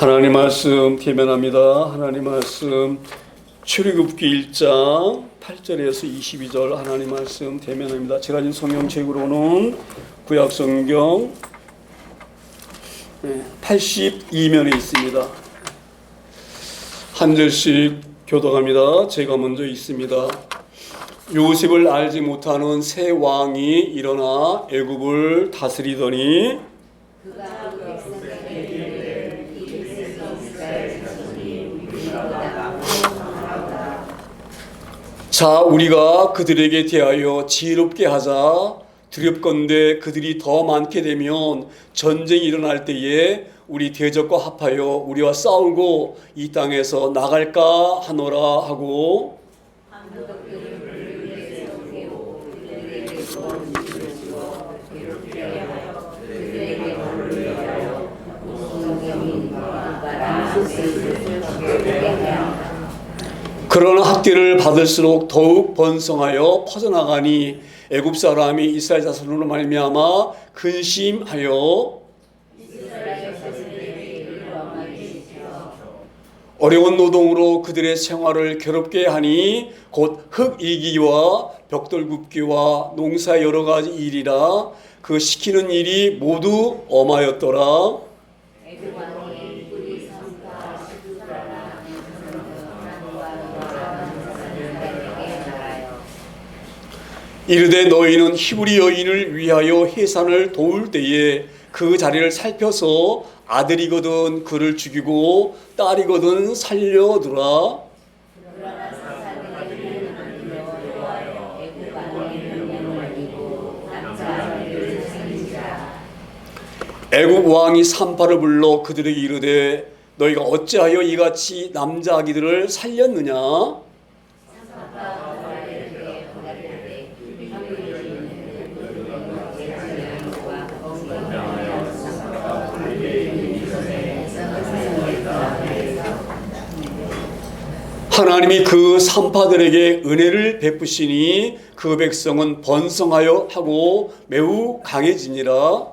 하나님 말씀 대면합니다. 하나님 말씀 출애굽기 1장 8절에서 22절 하나님 말씀 대면합니다. 제가 지금 성경책으로는 구약 성경 82면에 있습니다. 한 절씩 교독합니다. 제가 먼저 읽습니다. 요셉을 알지 못하는 새 왕이 일어나 애굽을 다스리더니 자, 우리가 그들에게 대하여 지혜롭게 하자. 두렵건대 그들이 더 많게 되면 전쟁이 일어날 때에 우리 대적과 합하여 우리와 싸우고 이 땅에서 나갈까 하노라 하고, 그러나 학대를 받을수록 더욱 번성하여 퍼져나가니 애굽 사람이 이스라엘 자손으로 말미암아 근심하여 어려운 노동으로 그들의 생활을 괴롭게 하니 곧 흙이기와 벽돌 굽기와 농사 여러 가지 일이라 그 시키는 일이 모두 엄하였더라. 이르되 너희는 히브리 여인을 위하여 해산을 도울 때에 그 자리를 살펴서 아들이거든 그를 죽이고 딸이거든 살려두라. 애굽 왕이 산파를 불러 그들에게 이르되 너희가 어찌하여 이같이 남자 아기들을 살렸느냐? '하나님이 그 산파들에게 은혜를 베푸시니 그 백성은 번성하여 하고 매우 강해지니라.'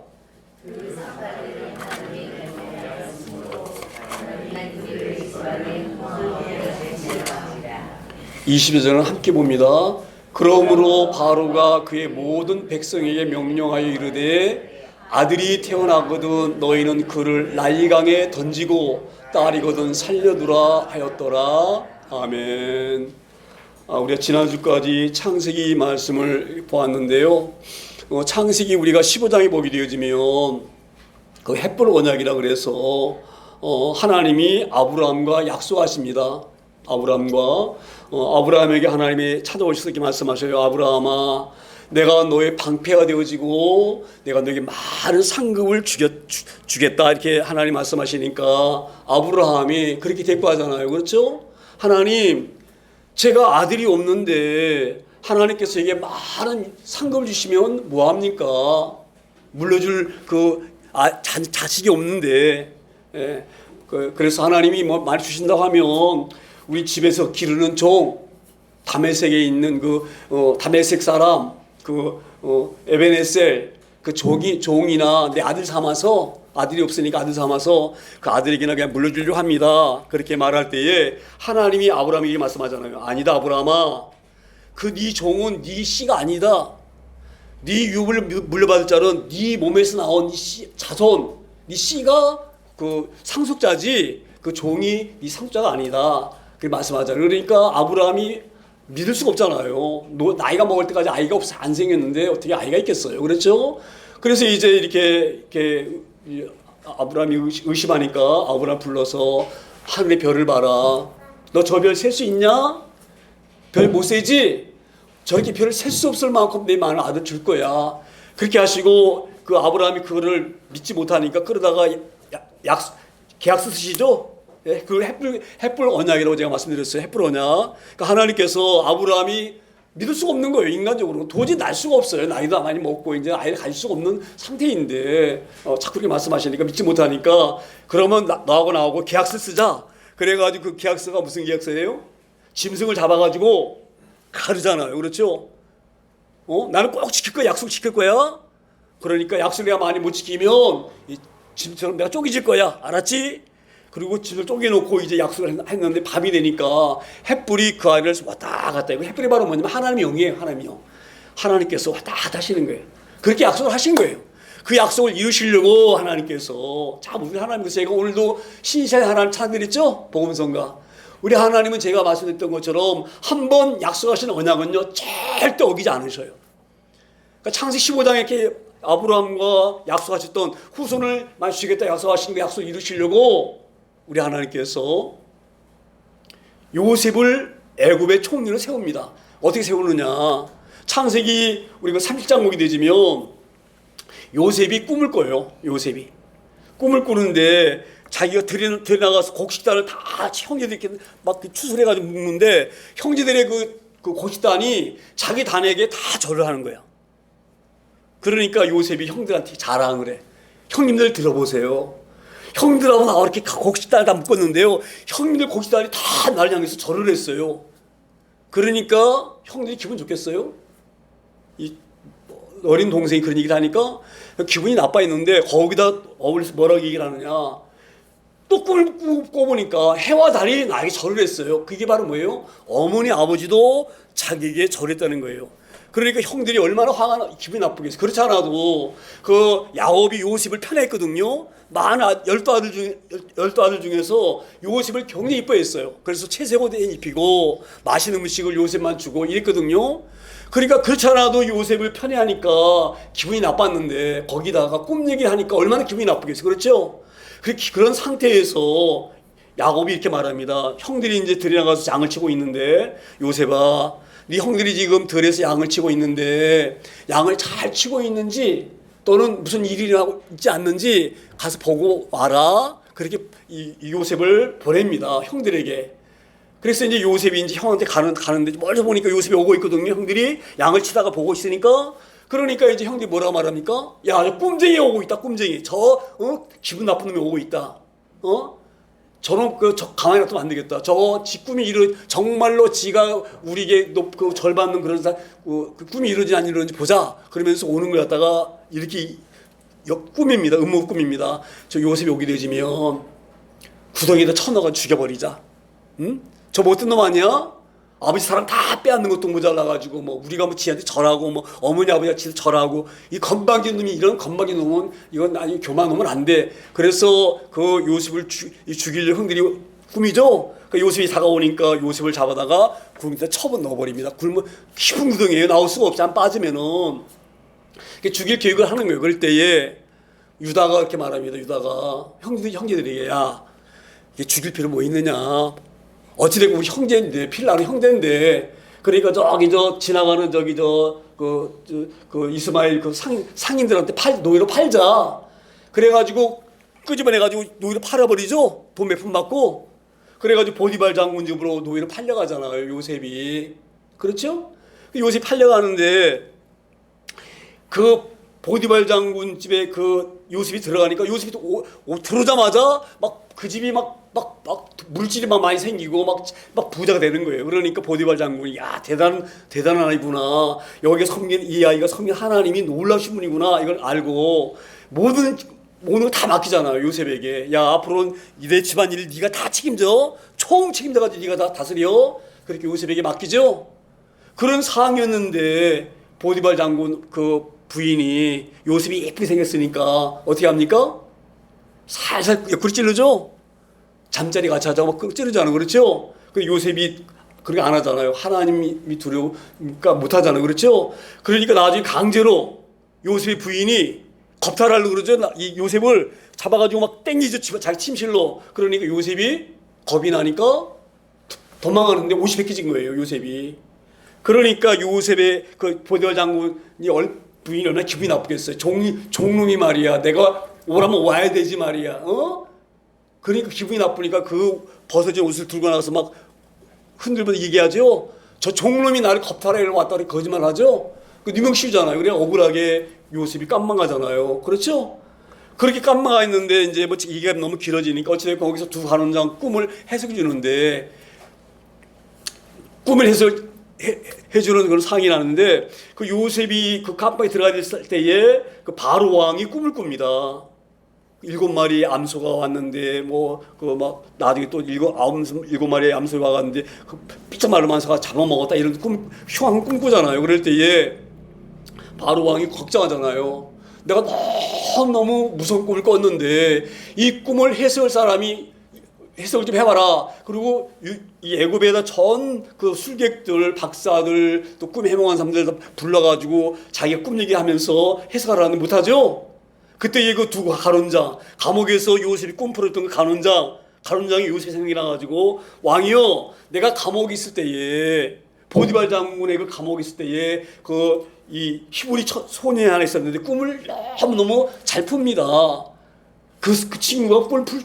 22절은 함께 봅니다. 그러므로 바로가 그의 모든 백성에게 명령하여 이르되 아들이 태어나거든 너희는 그를 나일강에 던지고 딸이거든 살려두라 하였더라. 아멘. 우리가 지난주까지 창세기 말씀을 보았는데요. 창세기 우리가 15장에 보게 되어지면 그 헷불 언약이라 그래서 하나님이 아브라함과 약속하십니다. 아브라함에게 하나님이 찾아오셔서 이렇게 말씀하셔요. 아브라함아, 내가 너의 방패가 되어지고 내가 너에게 많은 상급을 주겠다 이렇게 하나님 말씀하시니까 아브라함이 그렇게 대꾸하잖아요. 그렇죠? 하나님, 제가 아들이 없는데 하나님께서 에게 많은 상급을 주시면 뭐합니까? 물려줄 자식이 없는데. 그래서 하나님이 많이 주신다고 하면 우리 집에서 기르는 종, 다메섹에 있는 다메섹 사람, 에베네셀, 종이나 내 아들 삼아서, 아들이 없으니까 아들 삼아서 그 아들에게나 그냥 물려주려고 합니다. 그렇게 말할 때에 하나님이 아브라함에게 말씀하잖아요. 아니다, 아브라함아. 네 종은 네 씨가 아니다. 네 유업을 물려받을 자는 네 몸에서 나온 자손, 네 씨가 상속자지 그 종이 네 상속자가 아니다. 그렇게 말씀하잖아요. 그러니까 아브라함이 믿을 수가 없잖아요. 나이가 먹을 때까지 아이가 안 생겼는데 어떻게 아이가 있겠어요. 그렇죠? 그래서 이제 이렇게 아브라함이 의심하니까 아브라함 불러서 하늘의 별을 봐라. 너 저 별 셀 수 있냐? 별 못 세지? 저렇게 별을 셀 수 없을 만큼 내 많은 아들 줄 거야. 그렇게 하시고 그 아브라함이 그거를 믿지 못하니까 그러다가 계약서 쓰시죠? 그 헷불 언약이라고 제가 말씀드렸어요. 헷불 언약. 그러니까 하나님께서 아브라함이 믿을 수가 없는 거예요. 인간적으로 도저히 날 수가 없어요. 나이도 많이 먹고 이제 아이를 가질 수가 없는 상태인데 자꾸 그렇게 말씀하시니까 믿지 못하니까 그러면 나하고 계약서 쓰자. 그래가지고 그 계약서가 무슨 계약서예요? 짐승을 잡아가지고 가르잖아요. 그렇죠? 나는 꼭 지킬 거야. 약속 지킬 거야. 그러니까 약속 내가 많이 못 지키면 짐처럼 내가 쪼개질 거야. 알았지? 그리고 집을 쪼개놓고 이제 약속을 했는데 밤이 되니까 햇불이 그 아이를 왔다 갔다 하고, 햇불이 바로 뭐냐면 하나님의 영이에요. 하나님의 영. 하나님께서 왔다 갔다 하시는 거예요. 그렇게 약속을 하신 거예요. 그 약속을 이루시려고 하나님께서, 자, 우리 하나님께서 제가 오늘도 신실한 하나님 찾아드렸죠? 복음성가. 우리 하나님은 제가 말씀드렸던 것처럼 한 번 약속하신 언약은요, 절대 어기지 않으셔요. 그러니까 창세기 15장에 이렇게 아브라함과 약속하셨던 후손을 많이 주시겠다 약속하신 그 약속 이루시려고 우리 하나님께서 요셉을 애굽의 총리로 세웁니다. 어떻게 세우느냐? 창세기 우리가 30장 보게 되지면 요셉이 꿈을 꿔요. 요셉이 꿈을 꾸는데 자기가 들여나가서 곡식단을 다 형제들이 이렇게 막 추설해가지고 묶는데 형제들의 그 곡식단이 자기 단에게 다 절을 하는 거야. 그러니까 요셉이 형들한테 자랑을 해. 형님들 들어보세요. 형들하고 나 이렇게 곡식단을 다 묶었는데요. 형님들 곡식단이 다 나를 향해서 절을 했어요. 그러니까 형들이 기분 좋겠어요? 이 어린 동생이 그런 얘기를 하니까 기분이 나빠했는데 거기다 어울려서 뭐라고 얘기를 하느냐. 또 꿈을 꿔보니까 해와 달이 나에게 절을 했어요. 그게 바로 뭐예요? 어머니 아버지도 자기에게 절했다는 거예요. 그러니까 형들이 얼마나 기분이 나쁘겠어요. 그렇지 않아도 그 야곱이 요셉을 편애했거든요. 많은 12아들 중에서 요셉을 굉장히 이뻐했어요. 그래서 채색옷 입히고 맛있는 음식을 요셉만 주고 이랬거든요. 그러니까 그렇지 않아도 요셉을 편애하니까 기분이 나빴는데 거기다가 꿈 얘기를 하니까 얼마나 기분이 나쁘겠어요. 그렇죠? 그런 상태에서 야곱이 이렇게 말합니다. 형들이 이제 들에 나가서 양을 치고 있는데 요셉아, 네 형들이 지금 들에서 양을 치고 있는데 양을 잘 치고 있는지 또는 무슨 일이 있지 않는지 가서 보고 와라. 그렇게 이 요셉을 보냅니다. 형들에게. 그래서 이제 요셉이 이제 형한테 가는데 멀리서 보니까 요셉이 오고 있거든요. 형들이 양을 치다가 보고 있으니까. 그러니까 이제 형들이 뭐라고 말합니까? 야, 저 꿈쟁이 오고 있다. 꿈쟁이. 기분 나쁜 놈이 오고 있다. 저런 가만히 놔두면 안 되겠다. 지 꿈이 정말로 지가 우리에게 절 받는 그런 그 꿈이 이루어지지 안 이루어지는지 보자. 그러면서 오는 걸 갖다가 이렇게 꿈입니다. 음모 꿈입니다. 저 요셉이 오게 되지면 구덩이에다 쳐넣어 죽여버리자. 응? 저 못된 놈 아니야? 아버지 사람 다 빼앗는 것도 모자라가지고 우리가 지한테 절하고 어머니 아버지가 지한테 절하고 이 건방진 놈이 이런 건방진 놈은 이건 아니 교만한 놈은 안 돼. 그래서 그 요셉을 죽이려 형들이 꿈이죠. 그 요셉이 다가오니까 요셉을 잡아다가 구덩이에다 쳐번 넣어버립니다. 굶으면 깊은 구덩이에요. 나올 수가 없지. 안 빠지면은 죽일 계획을 하는 거예요. 그럴 때에 유다가 이렇게 말합니다. 유다가 형제들에게 야, 이게 죽일 필요 뭐 있느냐? 어찌되고 우리 형제인데, 필라는 형제인데, 그러니까 지나가는 이스마엘 상인들한테 노예로 팔자. 그래가지고 끄집어내가지고 노예로 팔아버리죠. 돈 몇 푼 받고. 그래가지고 보디발 장군 집으로 노예로 팔려가잖아요. 요셉이. 그렇죠? 요셉이 팔려가는데 그 보디발 장군 집에 그 요셉이 들어가니까 요셉이 들어오자마자 그 집이 물질이 많이 생기고 막 부자가 되는 거예요. 그러니까 보디발 장군이 야, 대단한 아이구나. 여기에 이 아이가 섬긴 하나님이 놀라신 분이구나. 이걸 알고 모든 거 다 맡기잖아요. 요셉에게. 야, 앞으로는 내 집안일 네가 다 책임져. 총 책임져가지고 네가 다 다스려. 그렇게 요셉에게 맡기죠. 그런 상황이었는데 보디발 장군 그 부인이 요셉이 예쁘게 생겼으니까 어떻게 합니까? 살살 옆구리 찌르죠. 잠자리 같이 하자고 찌르잖아요. 그렇죠? 그 요셉이 그렇게 안 하잖아요. 하나님이 두려우니까 못 하잖아요. 그렇죠? 그러니까 나중에 강제로 요셉의 부인이 겁탈하려고 그러죠. 이 요셉을 잡아가지고 막 땡기죠. 자기 침실로. 그러니까 요셉이 겁이 나니까 도망가는데 옷이 벗겨진 거예요. 요셉이. 그러니까 요셉의 그 보디발 장군이 부인이 얼마나 기분이 나쁘겠어요. 종놈이 말이야. 내가 오라면 와야 되지 말이야. 그러니까 기분이 나쁘니까 그 벗어진 옷을 들고 나가서 막 흔들면서 얘기하죠. 저 종놈이 나를 겁탈하려고 왔다 그렇게 거짓말하죠. 그 유명시잖아요. 그래 억울하게 요셉이 깜망하잖아요. 그렇죠? 그렇게 깜망하 있는데 이제 얘기가 너무 길어지니까 어찌됐건 거기서 두 간원장 꿈을 해석해 주는데 꿈을 해주는 그런 상이 나는데 그 요셉이 그 감방에 들어가 있을 때에 그 바로 왕이 꿈을 꿉니다. 7마리 암소가 왔는데 뭐 그 막 나중에 또 7마리의 암소가 왔는데 그 삐쩍마른 암소가 잡아먹었다 이런 흉한 꿈 꾸잖아요. 그럴 때에 바로 왕이 걱정하잖아요. 내가 너무 무서운 꿈을 꿨는데 이 꿈을 해석할 사람이 해석을 좀 해봐라. 그리고 이 애굽에다 전 그 술객들, 박사들, 또 꿈 해몽한 사람들 다 불러가지고 자기가 꿈 얘기하면서 해석하라는 못하죠. 그때 그 두 간원장, 감옥에서 요셉이 꿈 풀었던 그 간원장이 요셉이 생각이 나가지고 왕이요, 내가 감옥에 있을 때에 보디발 장군의 그 감옥에 있을 때에 그 이 히브리 소년이 하나 있었는데 꿈을 너무 잘 풉니다. 그 친구가 꿈을 풀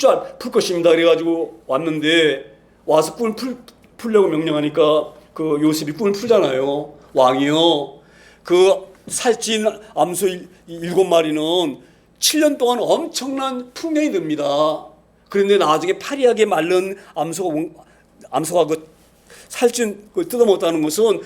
것입니다. 그래가지고 왔는데 와서 꿈을 풀려고 명령하니까 그 요셉이 꿈을 풀잖아요. 왕이요, 그 살찐 암소 7마리는 7년 동안 엄청난 풍년이 됩니다. 그런데 나중에 파리하게 마른 암소가 그 살찐 걸 뜯어먹었다는 것은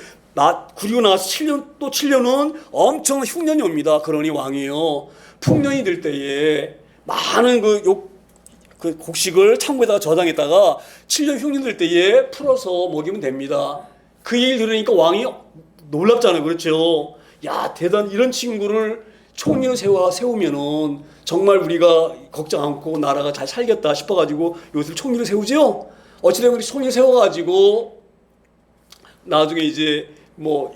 그리고 나서 7년은 엄청난 흉년이 옵니다. 그러니 왕이요, 풍년이 될 때에 많은 그 곡식을 창고에다가 저장했다가 7년 흉년 될 때에 풀어서 먹이면 됩니다. 그 얘기를 들으니까 왕이 놀랍잖아요. 그렇죠? 야, 이런 친구를 총리로 세우면은 정말 우리가 걱정 않고 나라가 잘 살겠다 싶어가지고 요셉을 총리로 세우죠. 어찌되면 우리 총리로 세워가지고 나중에 이제 뭐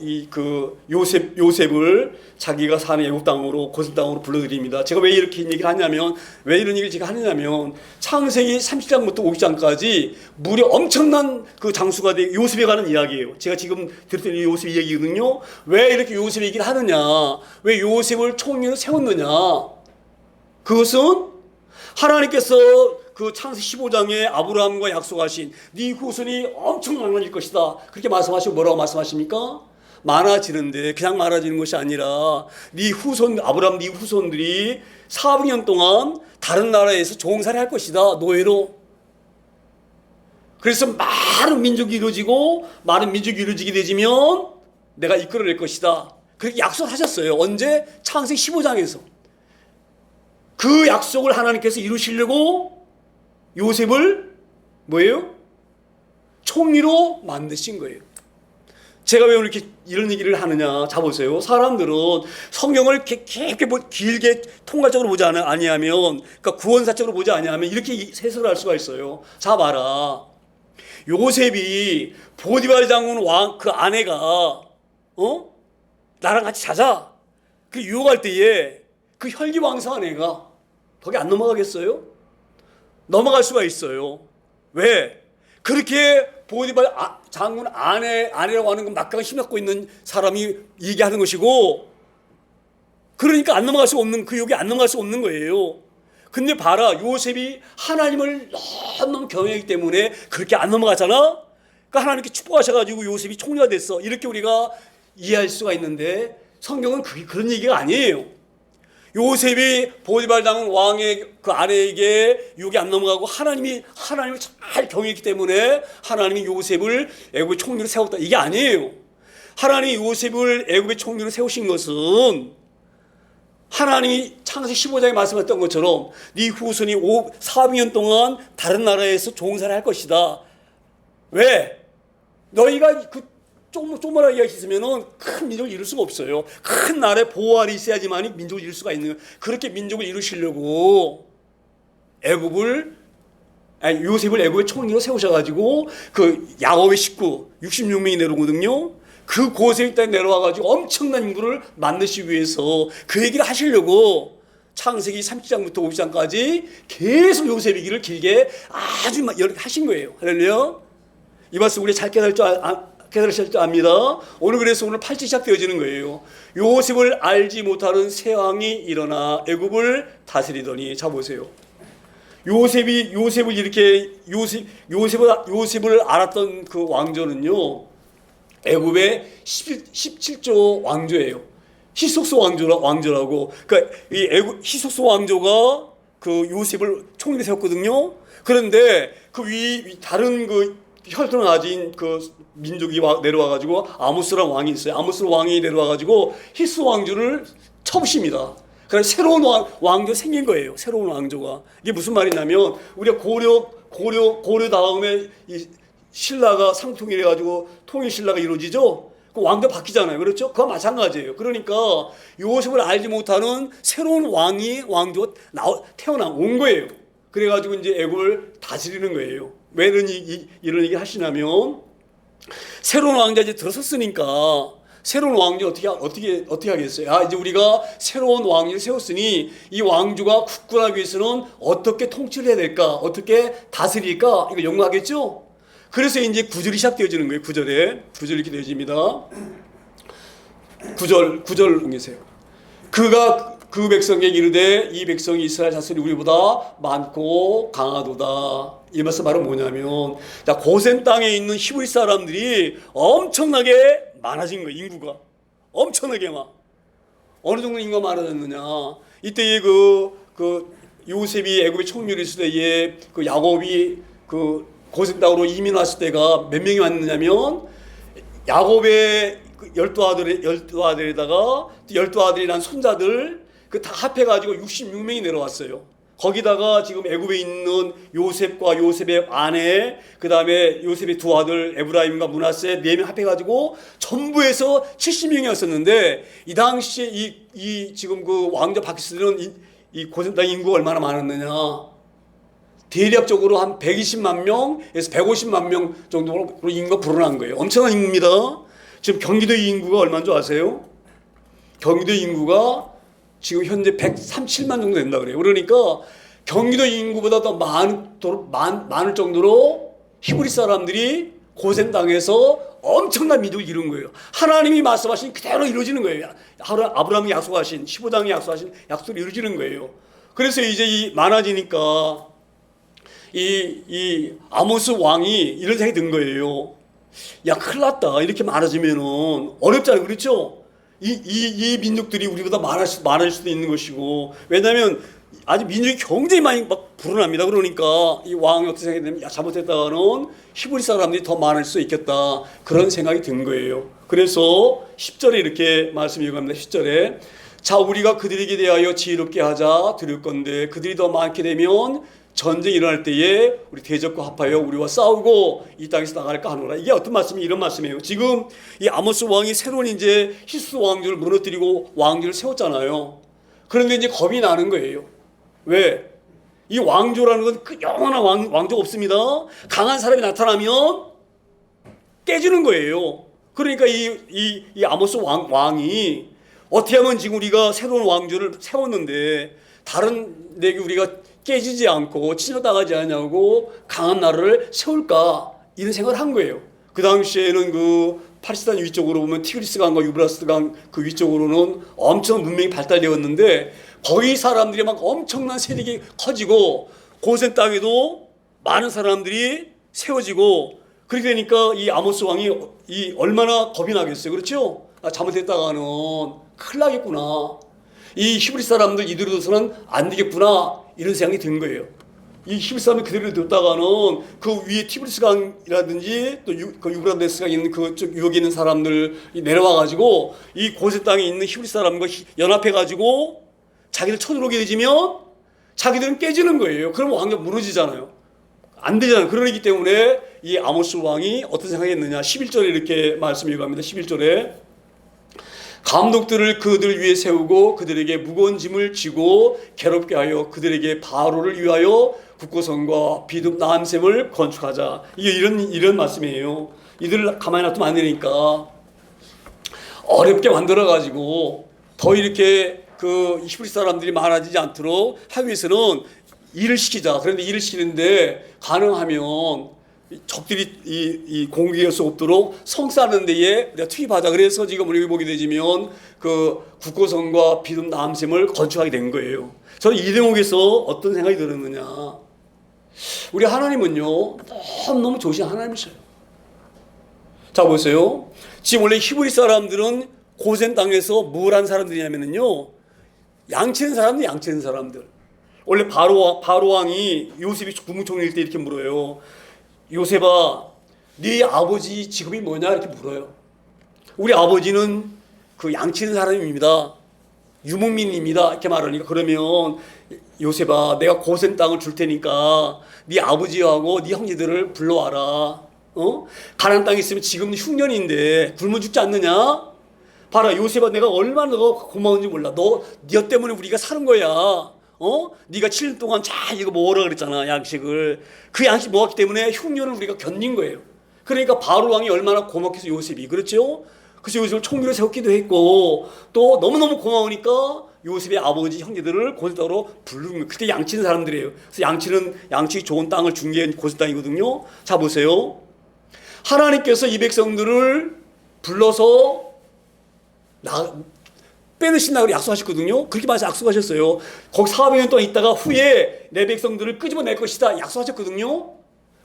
요셉을 자기가 사는 애국 땅으로 고센 땅으로 불러들입니다. 제가 왜 이렇게 얘기를 하냐면, 왜 이런 얘기를 제가 하느냐면, 창세기 30장부터 50장까지 무려 엄청난 그 장수가 돼 요셉에 관한 이야기예요. 제가 지금 들었던 요셉 이야기거든요. 왜 이렇게 요셉 얘기를 하느냐, 왜 요셉을 총리로 세웠느냐, 그것은 하나님께서 그 창세기 15장에 아브라함과 약속하신 네 후손이 엄청 많아질 것이다, 그렇게 말씀하시고 뭐라고 말씀하십니까? 많아지는데 그냥 많아지는 것이 아니라 아브라함 네 후손들이 400년 동안 다른 나라에서 종살이 할 것이다, 노예로. 그래서 많은 민족이 이루어지게 되지면 내가 이끌어낼 것이다, 그렇게 약속하셨어요. 언제? 창세기 15장에서. 그 약속을 하나님께서 이루시려고 요셉을 뭐예요? 총리로 만드신 거예요. 제가 왜 이렇게 이런 얘기를 하느냐, 자 보세요. 사람들은 성경을 길게 통괄적으로 보지 아니하면, 그러니까 구원사적으로 보지 아니하면 이렇게 해석을 할 수가 있어요. 자 봐라, 요셉이 보디발 장군 왕 그 아내가 나랑 같이 자자, 그 유혹할 때에 그 혈기왕성한 애가 거기 안 넘어가겠어요? 넘어갈 수가 있어요. 왜? 그렇게 보디발 장군 아내라고 하는 건 막강히 힘갖고 있는 사람이 얘기하는 것이고, 그러니까 안 넘어갈 수 없는, 그 욕이 안 넘어갈 수 없는 거예요. 근데 봐라, 요셉이 하나님을 너무 경외하기 때문에 그렇게 안 넘어가잖아. 그러니까 하나님께 축복하셔가지고 요셉이 총리가 됐어, 이렇게 우리가 이해할 수가 있는데, 성경은 그런 얘기가 아니에요. 요셉이 보디발 장군 왕의 그 아내에게 유혹이 안 넘어가고 하나님을 잘 경외했기 때문에 하나님이 요셉을 애굽의 총리로 세웠다, 이게 아니에요. 하나님이 요셉을 애굽의 총리로 세우신 것은 하나님이 창세기 15장에 말씀했던 것처럼 네 후손이 400년 동안 다른 나라에서 종살이 할 것이다. 왜? 너희가 조그만하게 있으면은 큰 민족을 이룰 수가 없어요. 큰 나라의 보호알이 있어야지만 민족을 이룰 수가 있는, 그렇게 민족을 이루시려고 요셉을 애굽의 총리로 세우셔가지고 그 야곱의 식구 66명이 내려오거든요. 그 고생 땅에 내려와가지고 엄청난 인구를 만드시기 위해서 그 얘기를 하시려고 창세기 30장부터 50장까지 계속 요셉 얘기를 길게 아주 하신 거예요. 할렐루야. 이 말씀 우리 잘 깨달으실 줄 압니다. 오늘 그래서 오늘 8절 시작되어지는 거예요. 요셉을 알지 못하는 새 왕이 일어나 애굽을 다스리더니. 자 보세요. 요셉을 알았던 그 왕조는요, 애굽의 17조 왕조예요. 히속소 왕조라고. 그러니까 이 히속소 왕조가 그 요셉을 총리로 세웠거든요. 그런데 그 다른 그 혈통을 가진 그 민족이 내려와가지고 아모스라는 왕이 있어요. 아모스 왕이 내려와가지고 히스 왕조를 쳐부십니다. 그래서 새로운 왕조 생긴 거예요. 새로운 왕조가. 이게 무슨 말이냐면 우리가 고려 다음에 이 신라가 상통일 해가지고 통일신라가 이루어지죠. 그 왕도 바뀌잖아요. 그렇죠? 그와 마찬가지예요. 그러니까 요셉을 알지 못하는 새로운 왕조가 태어난 거예요. 그래가지고 이제 애국을 다스리는 거예요. 왜 이런 얘기를 하시냐면 새로운 왕자 이제 들어섰으니까 새로운 왕조 어떻게 하겠어요? 이제 우리가 새로운 왕조를 세웠으니 이 왕조가 굳건하기 위해서는 어떻게 통치를 해야 될까? 어떻게 다스릴까? 이거 연구하겠죠? 그래서 이제 구절이 시작되어지는 거예요. 구절에 이렇게 되어집니다. 구절 옮기세요. 그가 그 백성에게 이르되 이 백성이 이스라엘 자손이 우리보다 많고 강하도다. 이 말씀 바로 뭐냐면 고센 땅에 있는 히브리 사람들이 엄청나게 많아진 거예요. 인구가 엄청나게 어느 정도 인구가 많아졌느냐. 이때에 그 요셉이 애굽에 총리를 있을 때에 그 야곱이 그 고센 땅으로 이민 왔을 때가 몇 명이 왔느냐면 야곱의 열두 아들에다가 12아들이 난 손자들 그 다 합해가지고 66명이 내려왔어요. 거기다가 지금 애굽에 있는 요셉과 요셉의 아내, 그 다음에 요셉의 두 아들 에브라임과 므낫세 4명 합해가지고 전부에서 70명이었었는데 이 당시에 이 지금 그 왕자 바뀌었을 때는 이 고센 땅 인구가 얼마나 많았느냐. 대략적으로 한 120만 명에서 150만 명 정도로 인구가 불어난 거예요. 엄청난 인구입니다. 지금 경기도 인구가 얼마인 줄 아세요? 경기도 인구가 지금 현재 137만 정도 된다 그래요. 그러니까 경기도 인구보다 더 많을 정도로 히브리 사람들이 고센 땅에서 엄청난 믿음을 이룬 거예요. 하나님이 말씀하신 그대로 이루어지는 거예요. 아브라함이 약속하신 15장에 약속하신 약속이 이루어지는 거예요. 그래서 이제 많아지니까 이 아모스 왕이 이런 생각이 든 거예요. 야, 큰일 났다. 이렇게 많아지면은 어렵잖아요. 그렇죠? 이 민족들이 우리보다 많을 수도 있는 것이고, 왜냐하면 아주 민족이 굉장히 많이 막 불어납니다. 그러니까 이 왕이 어떻게 생각했냐면, 야, 잘못했다가는 히브리 사람들이 더 많을 수 있겠다. 그런 생각이 든 거예요. 그래서 10절에 이렇게 말씀이 읽어갑니다. 10절에 자, 우리가 그들에게 대하여 지혜롭게 하자 드릴 건데 그들이 더 많게 되면 전쟁이 일어날 때에 우리 대적과 합하여 우리와 싸우고 이 땅에서 나갈까 하노라. 이게 어떤 말씀이 이런 말씀이에요. 지금 이 아모스 왕이 새로운 이제 히스 왕조를 무너뜨리고 왕조를 세웠잖아요. 그런데 이제 겁이 나는 거예요. 왜? 이 왕조라는 건 그 영원한 왕조가 없습니다. 강한 사람이 나타나면 깨지는 거예요. 그러니까 이 아모스 왕이 어떻게 하면 지금 우리가 새로운 왕조를 세웠는데 다른 데에 우리가 깨지지 않고 침략당하지 않냐고 강한 나라를 세울까 이런 생각을 한 거예요. 그 당시에는 그 팔스탄 위쪽으로 보면 티그리스 강과 유브라스 강 그 위쪽으로는 엄청 문명이 발달되었는데 거기 사람들이 막 엄청난 세력이 커지고 고센 땅에도 많은 사람들이 세워지고 그렇게 되니까 이 아모스 왕이 얼마나 겁이 나겠어요. 그렇죠? 잘못했다가는 큰일 나겠구나. 이 히브리 사람들 이대로 둬서는 안 되겠구나. 이런 생각이 든 거예요. 이 히브리 사람이 그대로 뒀다가는 그 위에 티브리스 강이라든지 또 그 유브라데스가 있는 그쪽 유역에 있는 사람들 내려와가지고 이 고센 땅에 있는 히브리 사람과 연합해가지고 자기들 쳐들어오게 되지면 자기들은 깨지는 거예요. 그럼 왕조 무너지잖아요. 안 되잖아요. 그러기 때문에 이 아모스 왕이 어떤 생각이 했느냐. 11절에 이렇게 말씀 읽어갑니다. 11절에 감독들을 그들 위에 세우고 그들에게 무거운 짐을 지고 괴롭게 하여 그들에게 바로를 위하여 국고성과 비듬 나함샘을 건축하자. 이게 이런 말씀이에요. 이들을 가만히 놔두면 안 되니까 어렵게 만들어가지고 더 이렇게 그 히브리 사람들이 많아지지 않도록 하기 위해서는 일을 시키자. 그런데 일을 시키는데 가능하면 적들이 이 공격할 수 없도록 성 쌓는 데에 우리가 투입하자. 그래서 지금 우리 보게 되지면 그 국고성과 비듬 나함샘을 건축하게 된 거예요. 저는 이 대목에서 어떤 생각이 들었느냐. 우리 하나님은요 너무 좋으신 하나님이셔요. 자 보세요. 지금 원래 히브리 사람들은 고센 땅에서 뭘 한 사람들이냐면요 양치는 사람들. 원래 바로 왕이 요셉이 국무총리일 때 이렇게 물어요. 요셉아, 네 아버지 직업이 뭐냐? 이렇게 물어요. 우리 아버지는 그 양치는 사람입니다. 유목민입니다. 이렇게 말하니까 그러면 요셉아 내가 고센 땅을 줄 테니까 네 아버지하고 네 형제들을 불러와라. 가나안 땅에 있으면 지금 흉년인데 굶어 죽지 않느냐? 봐라 요셉아 내가 얼마나 너가 고마운지 몰라. 너 때문에 우리가 사는 거야. 네가 7년 동안 잘 이거 먹으라 그랬잖아 양식을. 그 양식 먹었기 때문에 흉년을 우리가 견딘 거예요. 그러니까 바로 왕이 얼마나 고맙겠어 요셉이. 그렇죠? 그래서 요셉을 총리로 세웠기도 했고 또 너무너무 고마우니까 요셉의 아버지 형제들을 고센 땅으로 부르는 거예요. 그때 양치는 사람들이에요. 그래서 양치 좋은 땅을 준 게 고센 땅이거든요. 자 보세요. 하나님께서 이 백성들을 불러서 빼내신다고 약속하셨거든요. 그렇게 말해서 약속하셨어요. 거기 400년 동안 있다가 후에 내 백성들을 끄집어낼 것이다 약속하셨거든요.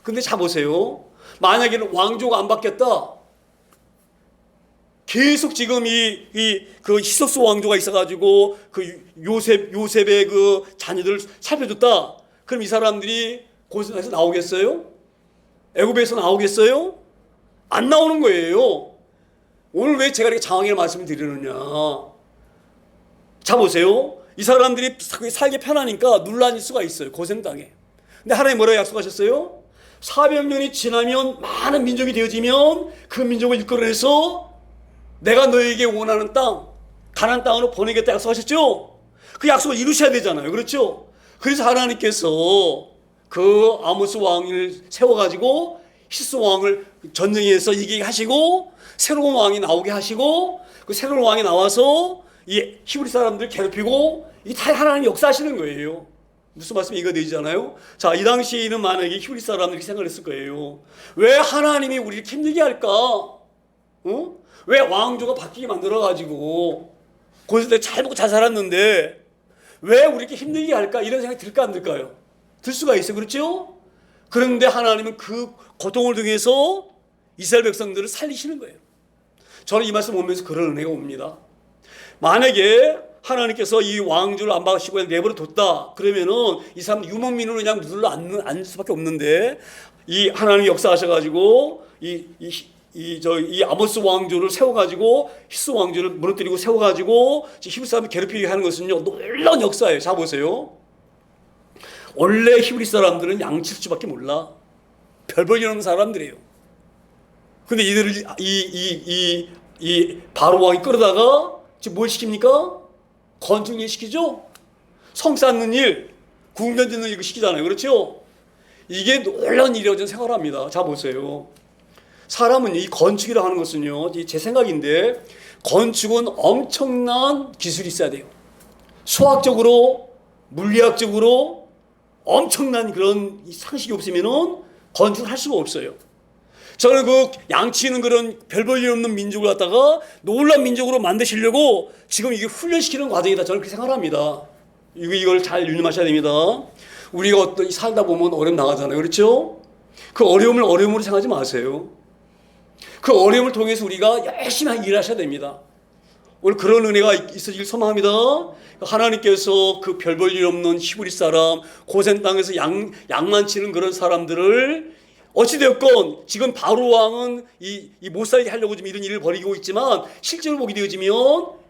근데 자 보세요. 만약에 왕조가 안 바뀌었다. 계속 지금 그 히소스 왕조가 있어가지고 그 요셉의 그 자녀들을 살펴줬다. 그럼 이 사람들이 고센에서 나오겠어요? 애굽에서 나오겠어요? 안 나오는 거예요. 오늘 왜 제가 이렇게 장황하게 말씀을 드리느냐? 자 보세요. 이 사람들이 살기 편하니까 눌란일 수가 있어요. 고센 땅에. 근데 하나님 뭐라고 약속하셨어요? 400년이 지나면 많은 민족이 되어지면 그 민족을 이끌어내서 내가 너에게 원하는 땅, 가나안 땅으로 보내겠다 약속하셨죠? 그 약속을 이루셔야 되잖아요. 그렇죠? 그래서 하나님께서 그 아모스 왕을 세워가지고 히스 왕을 전쟁에서 이기게 하시고 새로운 왕이 나오게 하시고 그 새로운 왕이 나와서 이 히브리 사람들 괴롭히고 이게 다 하나님 역사하시는 거예요. 무슨 말씀이 이거 되잖아요. 자, 이 당시에는 만약에 히브리 사람들이 생각을 했을 거예요. 왜 하나님이 우리를 힘들게 할까? 왜 왕조가 바뀌게 만들어가지고 고생 때 잘 먹고 잘 살았는데 왜 우리 이렇게 힘들게 할까? 이런 생각이 들까 안 들까요? 들 수가 있어요. 그렇죠? 그런데 하나님은 그 고통을 통해서 이스라엘 백성들을 살리시는 거예요. 저는 이 말씀 보면서 그런 은혜가 옵니다. 만약에 하나님께서 이 왕조를 안 박으시고 그냥 내버려 뒀다 그러면은 이 사람 유목민으로 그냥 눌러 앉을 수밖에 없는데 이 하나님이 역사하셔가지고 이 아모스 왕조를 세워가지고 히스 왕조를 무너뜨리고 세워가지고 히브리 사람을 괴롭히게 하는 것은요 놀라운 역사예요. 자 보세요. 원래 히브리 사람들은 양칠 줄밖에 몰라. 별 볼 일 없는 사람들이에요. 근데 이들을 이 바로 왕이 끌어다가 지금 뭘 시킵니까? 건축 일 시키죠? 성 쌓는 일, 궁전 짓는 일 시키잖아요. 그렇죠? 이게 놀라운 일이라고 저는 생각합니다. 자 보세요. 사람은 이 건축이라고 하는 것은요, 제 생각인데 건축은 엄청난 기술이 있어야 돼요. 수학적으로, 물리학적으로 엄청난 그런 상식이 없으면은 건축을 할 수가 없어요. 저는 그 양치는 그런 별 볼 일 없는 민족을 갖다가 놀라운 민족으로 만드시려고 지금 이게 훈련시키는 과정이다. 저는 그렇게 생각합니다. 이걸 잘 유념하셔야 됩니다. 우리가 어떤 살다 보면 어려움 나가잖아요. 그렇죠? 그 어려움을 어려움으로 생각하지 마세요. 그 어려움을 통해서 우리가 열심히 일하셔야 됩니다. 오늘 그런 은혜가 있어지길 소망합니다. 하나님께서 그 별 볼 일 없는 히브리 사람, 고센 땅에서 양만 치는 그런 사람들을 어찌되었건 지금 바로 왕은 이 못 살게 하려고 좀 이런 일을 벌이고 있지만 실제로 보게 되어지면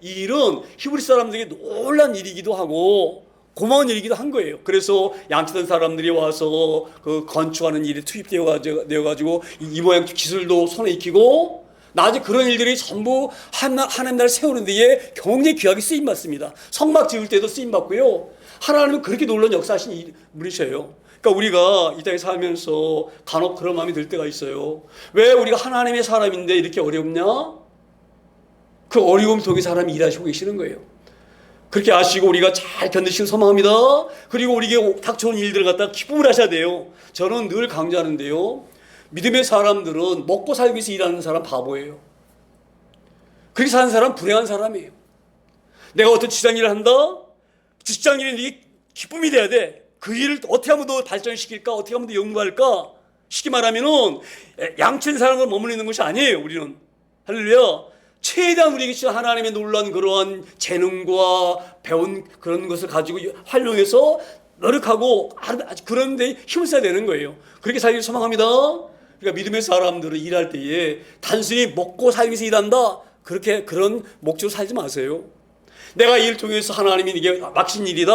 이 일은 히브리 사람들에게 놀란 일이기도 하고 고마운 일이기도 한 거예요. 그래서 양치던 사람들이 와서 그 건축하는 일에 투입되어가지고 이 모양 기술도 손에 익히고 나중에 그런 일들이 전부 하나님 나라를 세우는 데에 굉장히 귀하게 쓰임받습니다. 성막 지을 때도 쓰임받고요. 하나님은 그렇게 놀라운 역사하신 분이셔요. 그러니까 우리가 이 땅에 살면서 간혹 그런 마음이 들 때가 있어요. 왜 우리가 하나님의 사람인데 이렇게 어렵냐? 그 어려움 속에 사람이 일하시고 계시는 거예요. 그렇게 아시고 우리가 잘 견디시길 소망합니다. 그리고 우리에게 닥쳐온 일들을 갖다가 기쁨을 하셔야 돼요. 저는 늘 강조하는데요. 믿음의 사람들은 먹고 살기 위해서 일하는 사람 바보예요. 그렇게 사는 사람 불행한 사람이에요. 내가 어떤 직장일을 한다? 직장일이 네게 기쁨이 돼야 돼. 그 일을 어떻게 하면 더 발전시킬까? 어떻게 하면 더 연구할까? 쉽게 말하면은 양치는 사람으로 머물러 있는 것이 아니에요. 우리는 할렐루야. 최대한 우리에게 하나님의 놀라운 그러한 재능과 배운 그런 것을 가지고 활용해서 노력하고 그런 데 힘을 써야 되는 거예요. 그렇게 살기를 소망합니다. 그러니까 믿음의 사람들은 일할 때에 단순히 먹고 살기 위해서 일한다. 그런 목적으로 살지 마세요. 내가 이 일을 통해서 하나님이 이게 막신 일이다.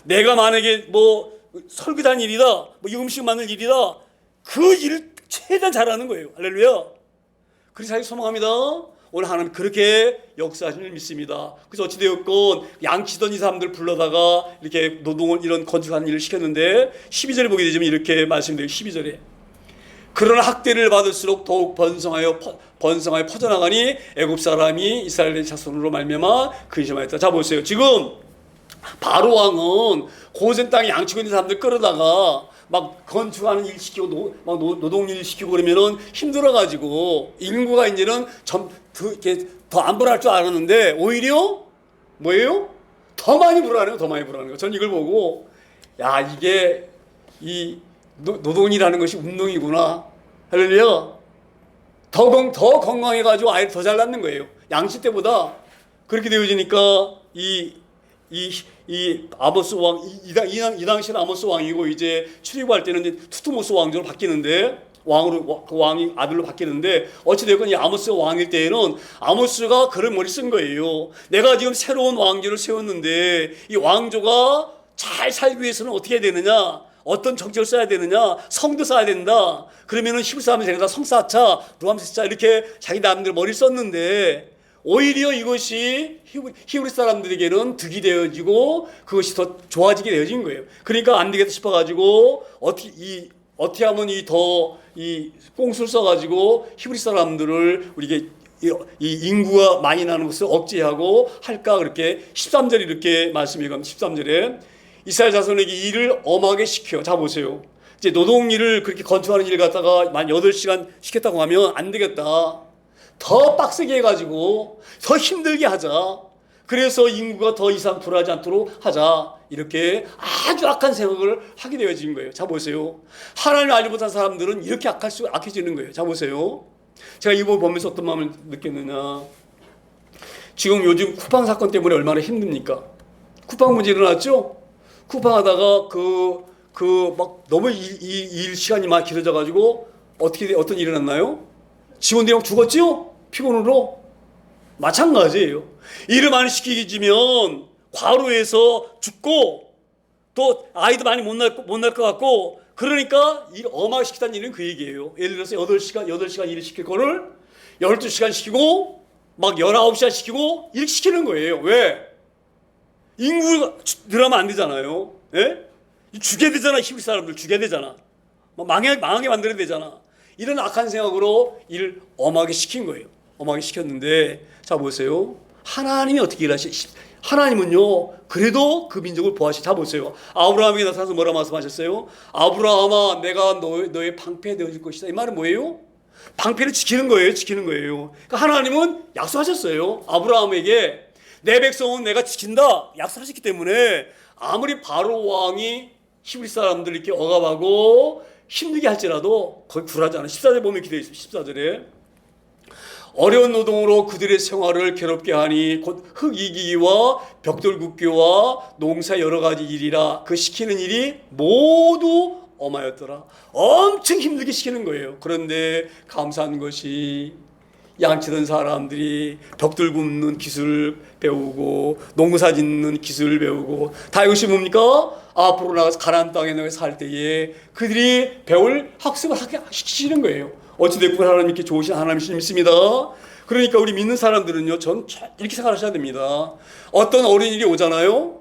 내가 만약에 뭐 설거지한 일이다. 뭐 이 음식 만들 일이다. 그 일을 최대한 잘하는 거예요. 할렐루야. 그래서 자기 소망합니다. 오늘 하나님 그렇게 역사하시는 줄 믿습니다. 그래서 어찌되었건 양치던 이 사람들 불러다가 이렇게 노동을 이런 건축하는 일을 시켰는데 12절에 보게 되지만 이렇게 말씀드려요. 12절에 그러나 학대를 받을수록 더욱 번성하여 퍼져나가니 애굽 사람이 이스라엘의 자손으로 말미암아 근심하였다. 자 보세요. 지금 바로 왕은 고센 땅에 양치고 있는 사람들 끌어다가 막 건축하는 일 시키고 막 노동 일 시키고 그러면은 힘들어가지고 인구가 이제는 더 안 불안할 줄 알았는데 오히려 뭐예요? 더 많이 불안해요. 더 많이 불안해요. 전 이걸 보고 야 이게 이 노동이라는 것이 운동이구나. 할렐루야. 더 건강해가지고 아이를 더 잘 낳는 거예요. 양치 때보다 그렇게 되어지니까 이 아모스 왕, 이 당시는 아모스 왕이고 이제 출애굽할 때는 이제 투투모스 왕조로 바뀌는데 그 왕이 아들로 바뀌는데 어찌되건 이 아모스 왕일 때에는 아모스가 그런 머리 쓴 거예요. 내가 지금 새로운 왕조를 세웠는데 이 왕조가 잘 살기 위해서는 어떻게 해야 되느냐? 어떤 정책을 써야 되느냐? 성도 써야 된다. 그러면은 히브리 사람들이 데려다 성사차, 루암세차 이렇게 자기 남들 머리를 썼는데 오히려 이것이 히브리 사람들에게는 득이 되어지고 그것이 더 좋아지게 되어진 거예요. 그러니까 안 되겠다 싶어가지고 어떻게 하면 이 꽁수를 써가지고 히브리 사람들을 우리게 이 인구가 많이 나는 것을 억제하고 할까 그렇게 13절에 이렇게 말씀해 갑니다. 13절에 이스라엘 자손에게 일을 엄하게 시켜. 자 보세요. 이제 노동 일을 그렇게 건축하는 일을 갖다가 만 8시간 시켰다고 하면 안 되겠다. 더 빡세게 해가지고 더 힘들게 하자. 그래서 인구가 더 이상 불하지 않도록 하자. 이렇게 아주 악한 생각을 하게 되어진 거예요. 자 보세요. 하나님을 알지 못한 사람들은 이렇게 악해지는 거예요. 자 보세요. 제가 이거 보면서 어떤 마음을 느꼈느냐. 지금 요즘 쿠팡 사건 때문에 얼마나 힘듭니까? 쿠팡 문제 일어났죠? 쿠팡하다가 막 너무 일 시간이 많이 길어져가지고 어떤 일이 일어났나요? 직원들이 막 죽었지요? 피곤으로? 마찬가지예요. 일을 많이 시키지면 과로해서 죽고 또 아이도 많이 못 날 것 같고 그러니까 일 엄하게 시키다는 일은 그 얘기예요. 예를 들어서 8시간 일을 시킬 거를 12시간 시키고 막 19시간 시키고 이렇게 시키는 거예요. 왜? 인구가 늘어나면 안 되잖아요. 예? 죽여야 되잖아. 히브리 사람들 죽여야 되잖아. 망하게 만들어야 되잖아. 이런 악한 생각으로 일을 엄하게 시킨 거예요. 엄하게 시켰는데 자 보세요. 하나님이 어떻게 하나님은요 그래도 그 민족을 보호하시. 자 보세요. 아브라함에게 나타나서 뭐라 말씀하셨어요? 아브라함아 내가 너의 방패 되어줄 것이다. 이 말은 뭐예요? 방패를 지키는 거예요. 지키는 거예요. 그러니까 하나님은 약속하셨어요. 아브라함에게 내 백성은 내가 지킨다 약속하셨기 때문에 아무리 바로 왕이 히브리 사람들 이렇게 억압하고 힘들게 할지라도 거의 굴하지 않아. 14절 보면 기대해 있습니다. 14절에 어려운 노동으로 그들의 생활을 괴롭게 하니 곧 흙 이기기와 벽돌 굽기와 농사 여러 가지 일이라 그 시키는 일이 모두 엄하였더라. 엄청 힘들게 시키는 거예요. 그런데 감사한 것이 양치던 사람들이 벽돌 굽는 기술을 배우고 농사 짓는 기술을 배우고 다 이것이 뭡니까? 앞으로 나가서 가나안 땅에 나가서 살 때에 그들이 배울 학습을 시키시는 거예요. 어찌됐건 하나님 이렇게 좋으신 하나님이신 믿습니다. 그러니까 우리 믿는 사람들은요, 전 이렇게 생각하셔야 됩니다. 어떤 어려운 일이 오잖아요.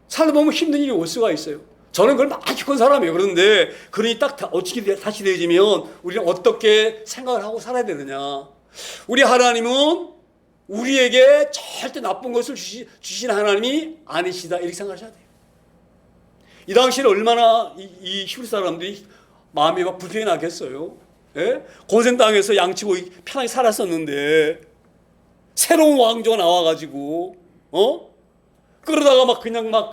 살다 보면 힘든 일이 올 수가 있어요. 저는 그걸 많이 겪은 사람이에요. 그런데 그러니 딱 어떻게 다시 되어지면 우리는 어떻게 생각을 하고 살아야 되느냐. 우리 하나님은 우리에게 절대 나쁜 것을 주신 하나님이 아니시다. 이렇게 생각하셔야 돼요. 이 당시에는 얼마나 이 히브리 사람들이 마음이 막 불편히 나겠어요. 예? 고센 땅에서 양치고 편하게 살았었는데 새로운 왕조가 나와가지고 그러다가 그냥 막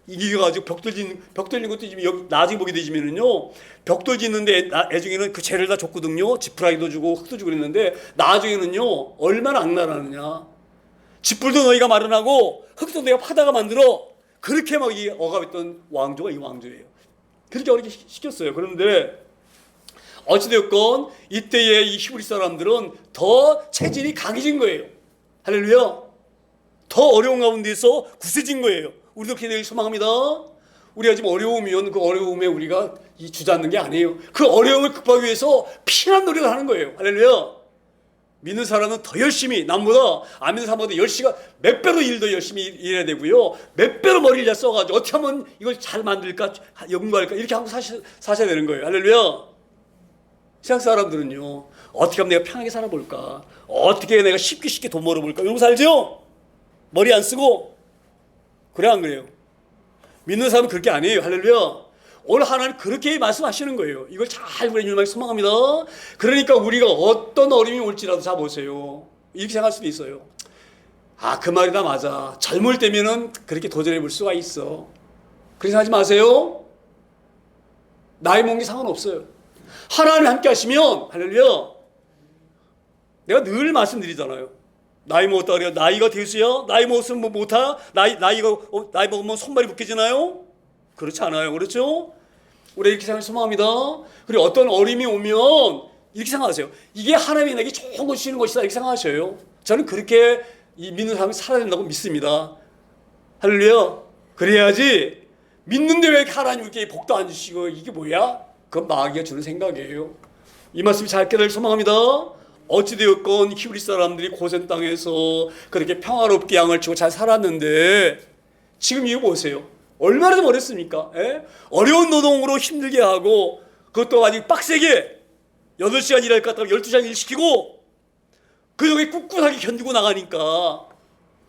이겨가지고 벽돌 짓는 것도 여기 나중에 보게 되시면은요 벽돌 짓는데 애중에는 그 재를 다 줬거든요. 지푸라기도 주고 흙도 주고 그랬는데 나중에는요 얼마나 악랄하느냐. 짓불도 너희가 마련하고 흙도 내가 파다가 만들어. 그렇게 막 이 억압했던 왕조가 이 왕조예요. 그렇게 어렵게 시켰어요. 그런데 어찌되었건 이때의 이 히브리 사람들은 더 체질이 강해진 거예요. 할렐루야. 더 어려운 가운데서 구세진 거예요. 우리도 그렇게 되길 소망합니다. 우리가 지금 어려우면 그 어려움에 우리가 주저앉는 게 아니에요. 그 어려움을 극복하기 위해서 피난 노력을 하는 거예요. 할렐루야. 믿는 사람은 더 열심히, 남보다 안 믿는 사람보다 몇 배로 일도 열심히 일해야 되고요. 몇 배로 머리를 잘 써가지고 어떻게 하면 이걸 잘 만들까, 연구할까, 이렇게 하고 사셔야 되는 거예요. 할렐루야. 세상 사람들은요, 어떻게 하면 내가 편하게 살아볼까, 어떻게 내가 쉽게 돈 벌어볼까, 이런 거 살죠? 머리 안 쓰고. 그래, 안 그래요? 믿는 사람은 그렇게 아니에요. 할렐루야. 오늘 하나님 그렇게 말씀하시는 거예요. 이걸 잘 우리 주님을 소망합니다. 그러니까 우리가 어떤 어려움이 올지라도 자 보세요. 이렇게 생각할 수도 있어요. 아, 그 말이다, 맞아. 젊을 때면은 그렇게 도전해 볼 수가 있어. 그렇게 생각하지 마세요. 나이 먹는 게 상관없어요. 하나님 함께 하시면, 할렐루야. 내가 늘 말씀드리잖아요. 나이 먹었다 그래요. 나이가 대수야? 나이 먹었으면 뭐 못하? 나이 먹으면 손발이 벗겨지나요? 그렇지 않아요. 그렇죠? 우리 이렇게 생각을 소망합니다. 그리고 어떤 어려움이 오면 이렇게 생각하세요. 이게 하나님이 내게 좋은 걸 주시는 것이다. 이렇게 생각하셔요. 저는 그렇게 믿는 사람이 살아야 된다고 믿습니다. 할렐루야. 그래야지. 믿는데 왜 하나님 이렇게 복도 안 주시고 이게 뭐야? 그건 마귀가 주는 생각이에요. 이 말씀이 잘 깨달을 소망합니다. 어찌되었건 히브리 사람들이 고센 땅에서 그렇게 평화롭게 양을 치고 잘 살았는데 지금 이거 보세요. 얼마나 좀 어렵습니까? 예? 어려운 노동으로 힘들게 하고 그것도 아직 빡세게 8시간 일할 것 같다고 12시간 일 시키고 그 속에 꿋꿋하게 견디고 나가니까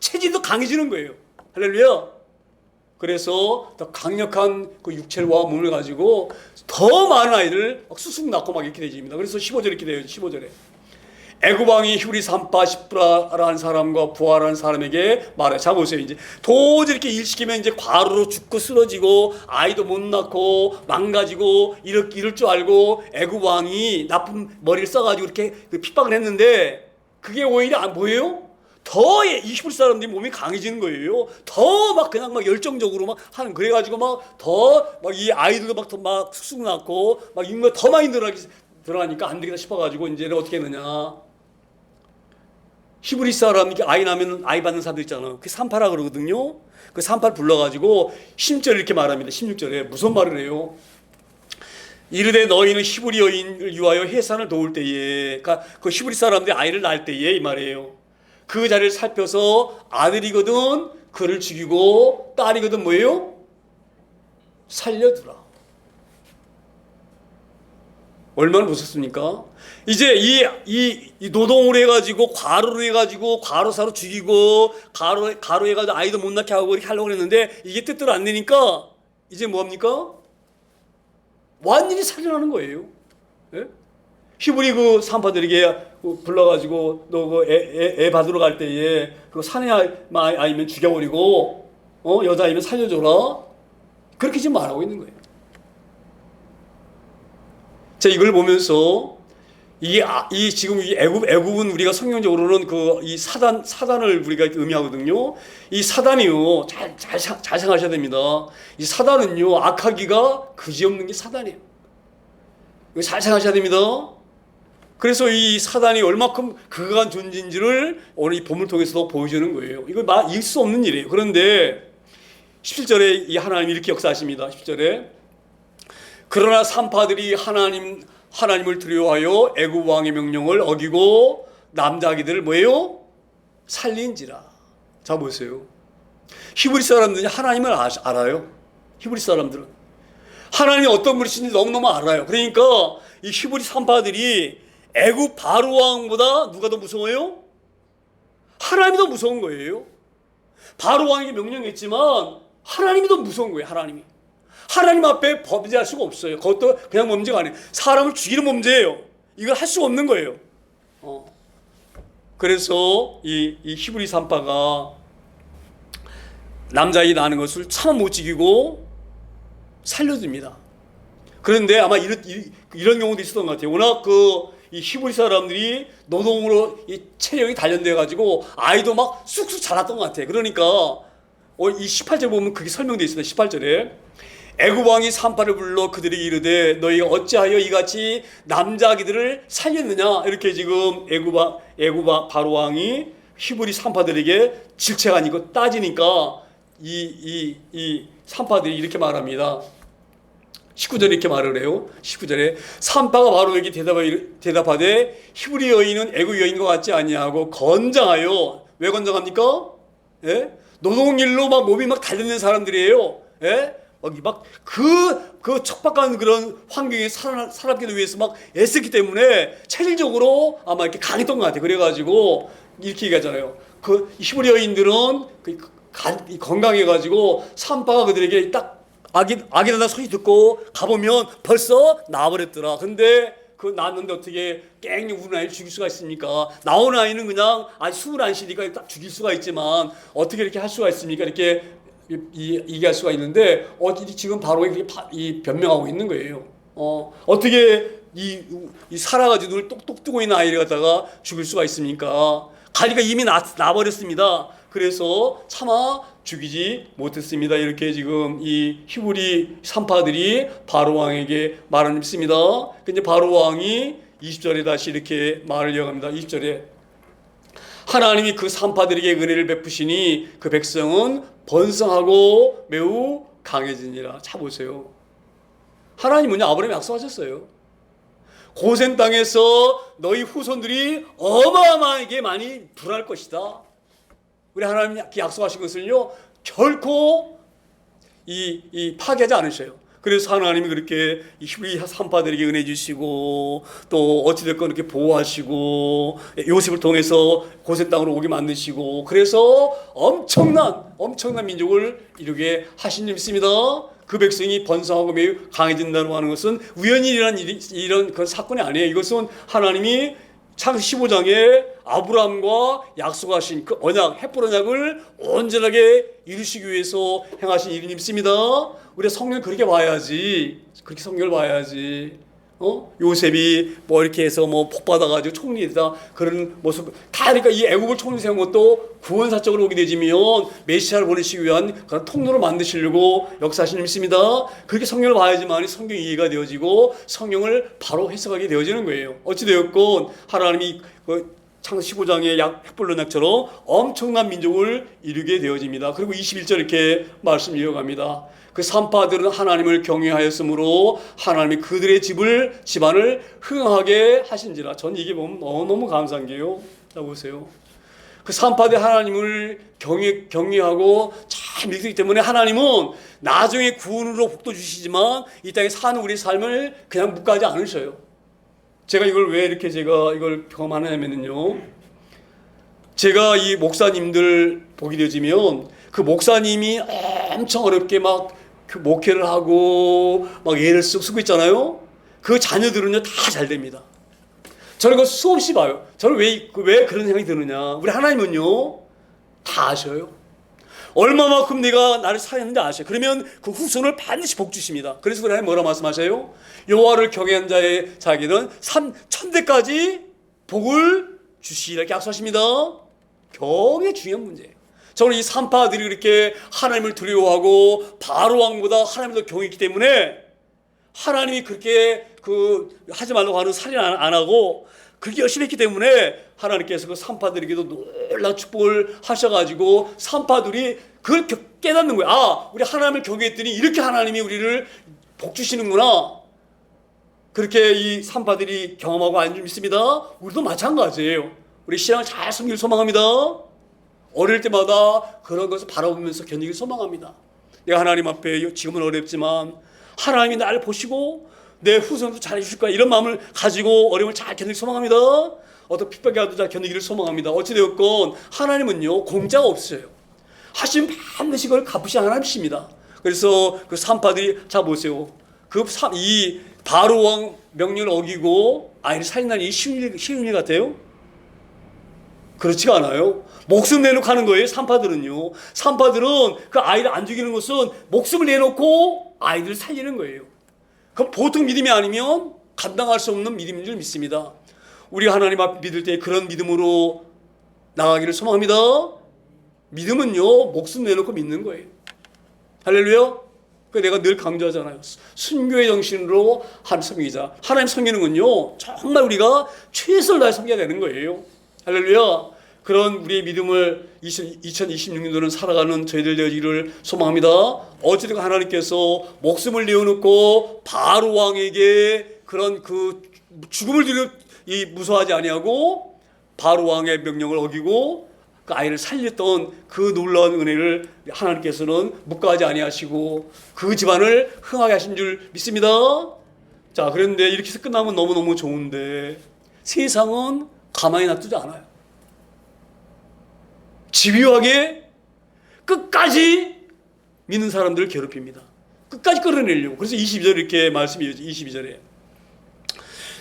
체질도 강해지는 거예요. 할렐루야. 그래서 더 강력한 그 육체와 몸을 가지고 더 많은 아이를 쑥쑥 낳고 막 이렇게 되집니다. 그래서 15절에 이렇게 돼요. 15절에 애굽 왕이 히브리 산파 십브라라는 사람과 부하라는 사람에게 말해. 자 보세요. 이제 도저히 이렇게 일 시키면 이제 과로로 죽고 쓰러지고 아이도 못 낳고 망가지고 이럴 줄 알고 애굽 왕이 나쁜 머리를 써가지고 이렇게 핍박을 했는데 그게 오히려 뭐예요? 더 이 히브리 사람들이 몸이 강해지는 거예요. 더 막 그냥 막 열정적으로 막 하는 그래가지고 막 더 막 이 아이들도 막 더 막 쑥쑥 낳고 막 인구가 더 많이 들어가니까 안 되겠다 싶어가지고 이제는 어떻게 했느냐? 히브리 사람 이렇게 아이 나면 아이 받는 사람들 있잖아요. 그 산파라 그러거든요. 그 산파를 불러가지고 16절에 이렇게 말합니다. 16절에 무슨 말을 해요? 이르되 너희는 히브리 여인을 위하여 해산을 도울 때에, 그러니까 그 히브리 사람들이 아이를 낳을 때에 이 말이에요. 그 자리를 살펴서 아들이거든 그를 죽이고 딸이거든 뭐예요? 살려두라. 얼마나 무섭습니까? 이제 이 노동을 해가지고 과로로 해가지고 과로사로 죽이고 과로 해가지고 아이도 못 낳게 하고 이렇게 하려고 했는데 이게 뜻대로 안 되니까 이제 뭐합니까? 완전히 살려나는 거예요. 예? 히브리 그 산파들에게 불러가지고 너 그 애 받으러 갈 때에 그 사내 아이면 죽여버리고 여자아이면 살려줘라. 그렇게 지금 말하고 있는 거예요. 자, 이걸 보면서 지금 이 애굽은 우리가 성경적으로는 이 사단을 우리가 의미하거든요. 이 사단이요. 잘 생각하셔야 됩니다. 이 사단은요, 악하기가 그지없는 게 사단이에요. 이거 잘 생각하셔야 됩니다. 그래서 이 사단이 얼마큼 극악한 존재인지를 오늘 이 본문을 통해서도 보여주는 거예요. 이거 이길 수 없는 일이에요. 그런데 17절에 이 하나님이 이렇게 역사하십니다. 17절에 그러나 산파들이 하나님을 두려워하여 애굽 왕의 명령을 어기고 남자아기들을 뭐예요? 살린지라. 자 보세요. 히브리 사람들이 하나님을 알아요. 히브리 사람들은 하나님이 어떤 분이신지 너무너무 알아요. 그러니까 이 히브리 산파들이 애굽 바로 왕보다 누가 더 무서워요? 하나님이 더 무서운 거예요. 바로 왕에게 명령했지만 하나님이 더 무서운 거예요. 하나님 앞에 범죄할 수가 없어요. 그것도 그냥 범죄가 아니에요. 사람을 죽이는 범죄예요. 이걸 할 수가 없는 거예요. 그래서 이 히브리 산파가 남자아이 낳는 것을 참 못 지키고 살려줍니다. 그런데 아마 이런 경우도 있었던 것 같아요. 워낙 이 히브리 사람들이 노동으로 이 체력이 단련돼 가지고 아이도 막 쑥쑥 자랐던 것 같아요. 그러니까 이 18절 보면 그게 설명되어 있습니다. 18절에 애굽 왕이 산파를 불러 그들에게 이르되 너희가 어찌하여 이같이 남자아기들을 살렸느냐. 이렇게 지금 애굽 바로 왕이 히브리 산파들에게 질책 아니고 따지니까 이 산파들이 이렇게 말합니다. 19절에 이렇게 말을 해요. 19절에 산파가 바로에게 대답하되 히브리 여인은 애굽 여인과 같지 아니하고 건장하여. 왜 건장합니까? 예? 노동일로 막 몸이 막 달려있는 사람들이에요. 예? 그 척박한 그런 환경에 살았기 위해서 막 애썼기 때문에 체질적으로 아마 이렇게 강했던 것 같아요. 그래가지고 이렇게 얘기하잖아요. 그 히브리 여인들은 건강해가지고 산파가 그들에게 딱 아기나다 소리 듣고 가보면 벌써 나와버렸더라. 근데 그 낳았는데 어떻게 깽 우는 아이를 죽일 수가 있습니까? 나온 아이는 그냥 아직 숨을 안 쉬니까 딱 죽일 수가 있지만 어떻게 이렇게 할 수가 있습니까? 이렇게 얘기할 수가 있는데 지금 바로 이 변명하고 있는 거예요. 어떻게 이 살아가지고 눈을 똑똑 뜨고 있는 아이를 갖다가 죽일 수가 있습니까? 가리가 이미 나버렸습니다. 그래서 차마 죽이지 못했습니다. 이렇게 지금 이 히브리 산파들이 바로 왕에게 말을 믿습니다. 근데 바로 왕이 20절에 다시 이렇게 말을 이어갑니다. 20절에 하나님이 그 산파들에게 은혜를 베푸시니 그 백성은 번성하고 매우 강해지니라. 차 보세요. 하나님은요, 아브라함이 약속하셨어요. 고센 땅에서 너희 후손들이 어마어마하게 많이 불할 것이다. 우리 하나님이 약속하신 것을요, 결코 파괴하지 않으셔요. 그래서 하나님이 그렇게 히브리 산파들에게 은혜 주시고 또 어찌됐건 이렇게 보호하시고 요셉을 통해서 고센 땅으로 오게 만드시고 그래서 엄청난 민족을 이루게 하신 줄 믿습니다. 그 백성이 번성하고 매우 강해진다고 하는 것은 우연히 일어난 이런 그 사건이 아니에요. 이것은 하나님이 창세기 15장에 아브라함과 약속하신 그 언약, 햇불 언약을 온전하게 이루시기 위해서 행하신 일이 있습니다. 우리가 성경을 그렇게 봐야지. 그렇게 성경을 봐야지. 요셉이 뭐 이렇게 해서 뭐 복받아가지고 총리되다 그런 모습 다 그러니까 이 애굽을 총리 세운 것도 구원사적으로 오게 되지면 메시아를 보내시기 위한 그런 통로를 만드시려고 역사하시는 믿습니다. 그렇게 성경을 봐야지만 성경이 이해가 되어지고 성경을 바로 해석하게 되어지는 거예요. 어찌되었건 하나님이 그 창세기 15장의 햇불론약처럼 엄청난 민족을 이루게 되어집니다. 그리고 21절 이렇게 말씀 이어갑니다. 그 산파들은 하나님을 경외하였으므로 하나님이 그들의 집안을 흥하게 하신지라. 전 이게 보면 너무 감사한 게요. 자 보세요. 그 산파들이 하나님을 경외하고 잘 믿기 때문에 하나님은 나중에 구원으로 복도 주시지만 이 땅에 사는 우리 삶을 그냥 묵가지 않으셔요. 제가 이걸 왜 이렇게 이걸 경험하냐면요. 제가 이 목사님들 보게 되어지면 그 목사님이 엄청 어렵게 막 그 목회를 하고 막 애를 쓰고 있잖아요. 그 자녀들은요 다 잘 됩니다. 저는 그거 수없이 봐요. 저는 왜 그런 생각이 드느냐. 우리 하나님은요 다 아셔요. 얼마만큼 내가 나를 사랑했는지 아셔요. 그러면 그 후손을 반드시 복 주십니다. 그래서 우리 하나님 뭐라 말씀하셔요? 여호와를 경외한 자에게는 천대까지 복을 주시리라 이렇게 약속하십니다. 굉장히 중요한 문제예요. 저는 이 산파들이 그렇게 하나님을 두려워하고 바로 왕보다 하나님을 더 경외했기 때문에 하나님이 그렇게 하지 말라고 하는 살인 안 하고 그렇게 열심히 했기 때문에 하나님께서 그 산파들에게도 놀라운 축복을 하셔가지고 산파들이 그걸 깨닫는 거예요. 아, 우리 하나님을 경외했더니 이렇게 하나님이 우리를 복 주시는구나. 그렇게 이 산파들이 경험하고 앉아 있습니다. 우리도 마찬가지예요. 우리 신앙을 잘 섬기길 소망합니다. 어릴 때마다 그런 것을 바라보면서 견디길 소망합니다. 내가 하나님 앞에 지금은 어렵지만 하나님이 나를 보시고 내 후손도 잘해주실 거야 이런 마음을 가지고 어려움을 잘 견디길 소망합니다. 어떤 핍박이 와도 잘 견디기를 소망합니다. 어찌되었건 하나님은요 공짜가 없어요. 하시면 반드시 그걸 갚으시는 하나님이십니다. 그래서 그 산파들이 자 보세요. 이 바로 왕 명령을 어기고 아이를 살인하는 이 쉬운 일 같아요? 그렇지가 않아요. 목숨 내놓고 하는 거예요. 산파들은요. 산파들은 그 아이를 안 죽이는 것은 목숨을 내놓고 아이들을 살리는 거예요. 그럼 보통 믿음이 아니면 감당할 수 없는 믿음인 줄 믿습니다. 우리 하나님 앞 믿을 때 그런 믿음으로 나가기를 소망합니다. 믿음은요 목숨 내놓고 믿는 거예요. 할렐루야. 내가 늘 강조하잖아요. 순교의 정신으로 하나님 섬기자. 하나님 섬기는 건요 정말 우리가 최선을 다해 섬겨야 되는 거예요. 할렐루야. 그런 우리의 믿음을 2026년도는 살아가는 저희들 되기를 소망합니다. 어찌든 하나님께서 목숨을 내어놓고 바로 왕에게 그런 그 죽음을 무서워하지 아니하고 바로 왕의 명령을 어기고 그 아이를 살렸던 그 놀라운 은혜를 하나님께서는 묵과하지 아니하시고 그 집안을 흥하게 하신 줄 믿습니다. 자, 그런데 이렇게 해서 끝나면 너무너무 좋은데 세상은 가만히 놔두지 않아요. 집요하게 끝까지 믿는 사람들을 괴롭힙니다. 끝까지 끌어내려고. 그래서 22절 이렇게 말씀이 22절에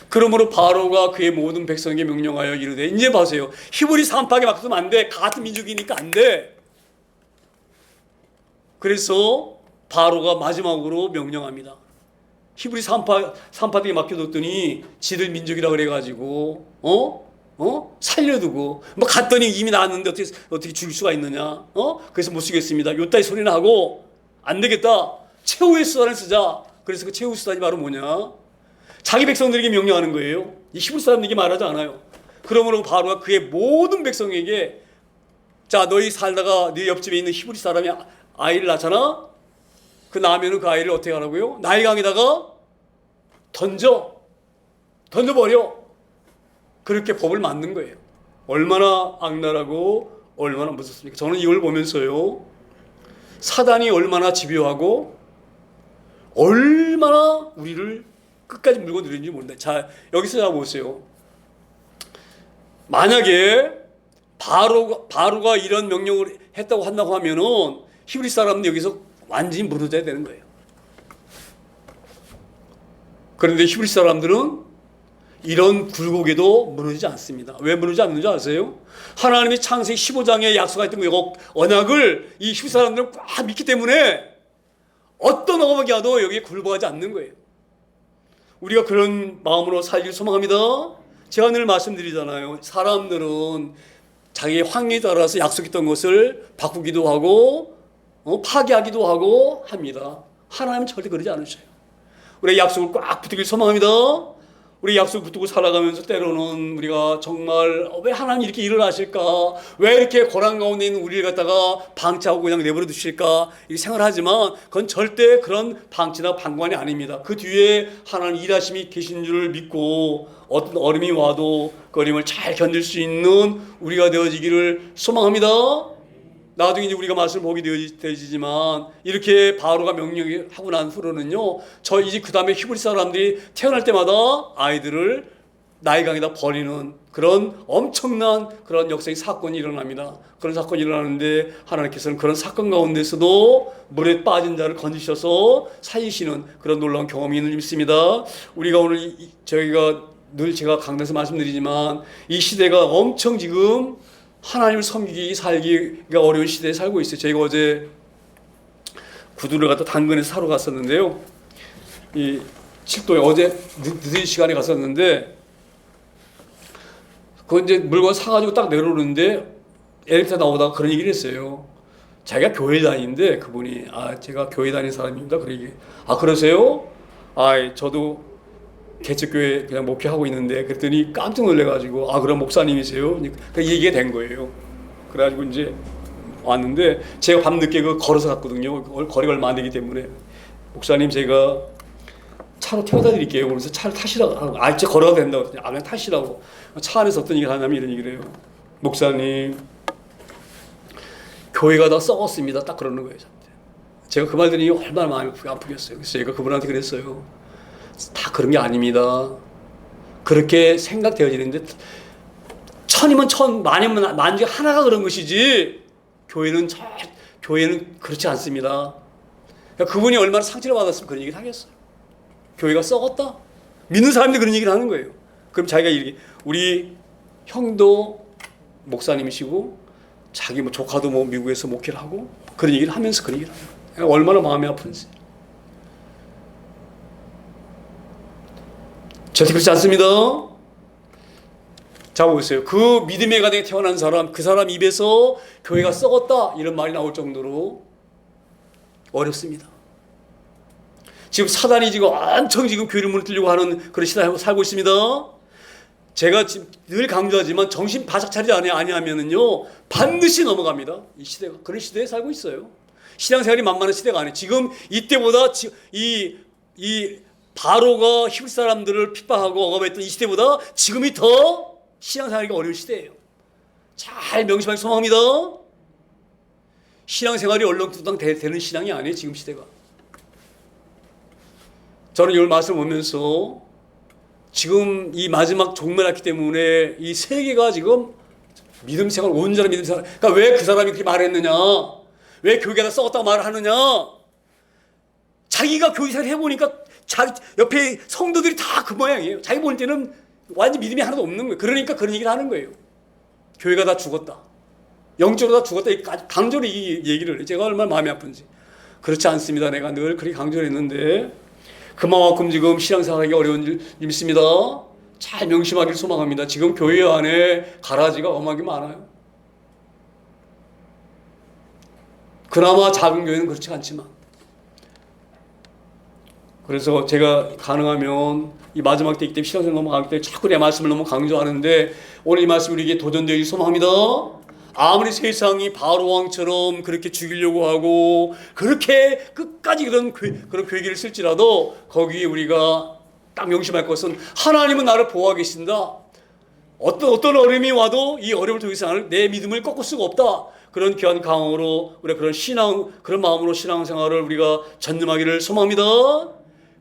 그러므로 바로가 그의 모든 백성에게 명령하여 이르되, 이제 보세요. 히브리 산파하게 맡기면 안 돼. 같은 민족이니까 안 돼. 그래서 바로가 마지막으로 명령합니다. 히브리 산파에게 맡겨뒀더니 지들 민족이라 그래가지고 살려두고 뭐 갔더니 이미 나왔는데 어떻게 죽일 수가 있느냐. 그래서 못 쓰겠습니다. 요따위 소리나 하고 안 되겠다. 최후의 수단을 쓰자. 그래서 그 최후 수단이 바로 뭐냐? 자기 백성들에게 명령하는 거예요. 이 히브리 사람들에게 말하지 않아요. 그러므로 바로가 그의 모든 백성에게, 자, 너희 살다가 네 옆집에 있는 히브리 사람이 아이를 낳잖아. 그 낳으면 그 아이를 어떻게 하라고요? 나일강에다가 던져버려. 그렇게 법을 만든 거예요. 얼마나 악랄하고 얼마나 무섭습니까? 저는 이걸 보면서요, 사단이 얼마나 집요하고 얼마나 우리를 끝까지 물고 늘리는지 모른다. 자, 여기서 자 보세요. 만약에 바로가 이런 명령을 한다고 하면은 히브리 사람은 여기서 완전히 무너져야 되는 거예요. 그런데 히브리 사람들은 이런 굴곡에도 무너지지 않습니다. 왜 무너지지 않는지 아세요? 하나님이 창세기 15장에 약속했던 그 언약을 이 히브리 사람들은 꽉 믿기 때문에 어떤 어머니가 와도 여기에 굴복하지 않는 거예요. 우리가 그런 마음으로 살기를 소망합니다. 제가 늘 말씀드리잖아요. 사람들은 자기의 환경에 따라서 약속했던 것을 바꾸기도 하고 파기하기도 하고 합니다. 하나님은 절대 그러지 않으셔요. 우리의 약속을 꽉 붙들길 소망합니다. 우리 약속을 붙들고 살아가면서 때로는 우리가 정말 왜 하나님 이렇게 일을 하실까? 왜 이렇게 고난 가운데 있는 우리를 갖다가 방치하고 그냥 내버려 두실까? 이렇게 생각하지만 그건 절대 그런 방치나 방관이 아닙니다. 그 뒤에 하나님 일하심이 계신 줄을 믿고 어떤 어려움이 와도 그 어려움을 잘 견딜 수 있는 우리가 되어지기를 소망합니다. 나중에 이제 우리가 말씀을 보게 되지만 이렇게 바로가 명령하고 난 후로는요, 이제 그 다음에 히브리 사람들이 태어날 때마다 아이들을 나일강에다 버리는 그런 엄청난 그런 역사의 사건이 일어납니다. 그런 사건이 일어나는데 하나님께서는 그런 사건 가운데서도 물에 빠진 자를 건지셔서 살리시는 그런 놀라운 경험이 있는 줄 믿습니다. 우리가 오늘 저희가 늘 제가 강단에서 말씀드리지만 이 시대가 엄청 지금 하나님을 섬기기 살기가 어려운 시대에 살고 있어요. 저희가 어제 구두를 갖다 당근에서 사러 갔었는데요. 이 칠도에 어제 늦은 시간에 갔었는데 그 이제 물건 사가지고 딱 내려오는데 엘리베이터 나오다가 그런 얘기를 했어요. 자기가 교회 다니는데 그분이 제가 교회 다니는 사람입니다. 그러세요? 저도 개척교회 그냥 목회하고 있는데 그랬더니 깜짝 놀래가지고 그럼 목사님이세요? 그 얘기가 된 거예요. 그래가지고 이제 왔는데 제가 밤늦게 걸어서 갔거든요. 거리가 얼마 안 되기 때문에 목사님 제가 차로 태워다 드릴게요. 그래서 차를 타시라고 하고 진짜 걸어가도 된다고 그랬더니 그냥 타시라고. 차 안에서 어떤 얘기를 하냐면 이런 얘기를 해요. 목사님 교회가 다 썩었습니다. 딱 그러는 거예요. 제가 그 말 들으니 얼마나 마음이 아프겠어요. 그래서 제가 그분한테 그랬어요. 다 그런 게 아닙니다. 그렇게 생각되어지는데 천이면 천, 만이면 만 중에 하나가 그런 것이지 교회는 그렇지 않습니다. 그러니까 그분이 얼마나 상처를 받았으면 그런 얘기를 하겠어요. 교회가 썩었다? 믿는 사람들이 그런 얘기를 하는 거예요. 그럼 자기가 우리 형도 목사님이시고 자기 조카도 미국에서 목회를 하고 그런 얘기를 하면서 그런 얘기를 하는 거예요. 얼마나 마음이 아픈지. 절대 그렇지 않습니다. 자, 보세요. 그 믿음의 가정에 태어난 사람, 그 사람 입에서 교회가 썩었다 이런 말이 나올 정도로 어렵습니다. 지금 사단이 지금 엄청 교회를 무너뜨리려고 하는 그런 시대에 살고 있습니다. 제가 지금 늘 강조하지만 정신 바짝 차리지 아니하면은요 반드시 넘어갑니다. 이 시대가 그런 시대에 살고 있어요. 신앙생활이 만만한 시대가 아니에요. 지금 이때보다 이 바로가 히브리 사람들을 핍박하고 억압했던 이 시대보다 지금이 더 신앙생활이 어려운 시대예요. 잘 명심하기 소망합니다. 신앙생활이 얼렁뚱땅 되는 신앙이 아니에요. 지금 시대가. 저는 이 말씀 보면서 지금 이 마지막 종말 왔기 때문에 이 세계가 지금 믿음 생활, 온전한 믿음 생활. 그러니까 왜 그 사람이 그렇게 말했느냐? 왜 교회가 썩었다고 말을 하느냐? 자기가 교회 생활 해보니까 자기 옆에 성도들이 다 그 모양이에요. 자기 볼 때는 완전 믿음이 하나도 없는 거예요. 그러니까 그런 얘기를 하는 거예요. 교회가 다 죽었다. 영적으로 다 죽었다. 강조로 이 얘기를 해요. 제가 얼마나 마음이 아픈지. 그렇지 않습니다. 내가 늘 그렇게 강조를 했는데 그만큼 지금 신앙생활하기 어려운 일 있습니다. 잘 명심하길 소망합니다. 지금 교회 안에 가라지가 엄하게 많아요. 그나마 작은 교회는 그렇지 않지만 그래서 제가 가능하면 이 마지막 때이기 때문에 신앙생활 넘어가기 때문에 자꾸 내 말씀을 너무 강조하는데 오늘 이 말씀이 우리에게 도전되길 소망합니다. 아무리 세상이 바로 왕처럼 그렇게 죽이려고 하고 그렇게 끝까지 그런 괴기를 쓸지라도 거기에 우리가 딱 명심할 것은 하나님은 나를 보호하고 계신다. 어떤 어려움이 와도 이 어려움을 통해서 내 믿음을 꺾을 수가 없다. 그런 귀한 강으로 우리가 그런 마음으로 신앙생활을 우리가 전념하기를 소망합니다.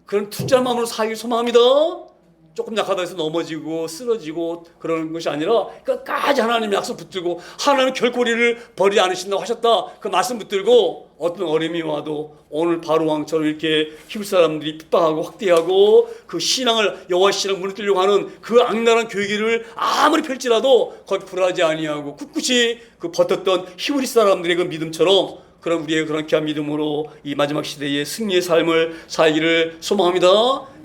그런 투자한 마음으로 살기를 소망합니다. 조금 약하다 해서 넘어지고 쓰러지고 그러는 것이 아니라 끝까지 하나님 약속 붙들고 하나님 결코 우리를 버리지 않으신다고 하셨다. 그 말씀 붙들고 어떤 어려움이 와도 오늘 바로 왕처럼 이렇게 히브리 사람들이 핍박하고 확대하고 그 신앙을 여호와 신앙 무너뜨리려고 하는 그 악랄한 교회를 아무리 펼지라도 거기 불하지 아니하고 꿋꿋이 그 버텼던 히브리 사람들의 그 믿음처럼 그런 우리의 그런 귀한 믿음으로 이 마지막 시대의 승리의 삶을 살기를 소망합니다.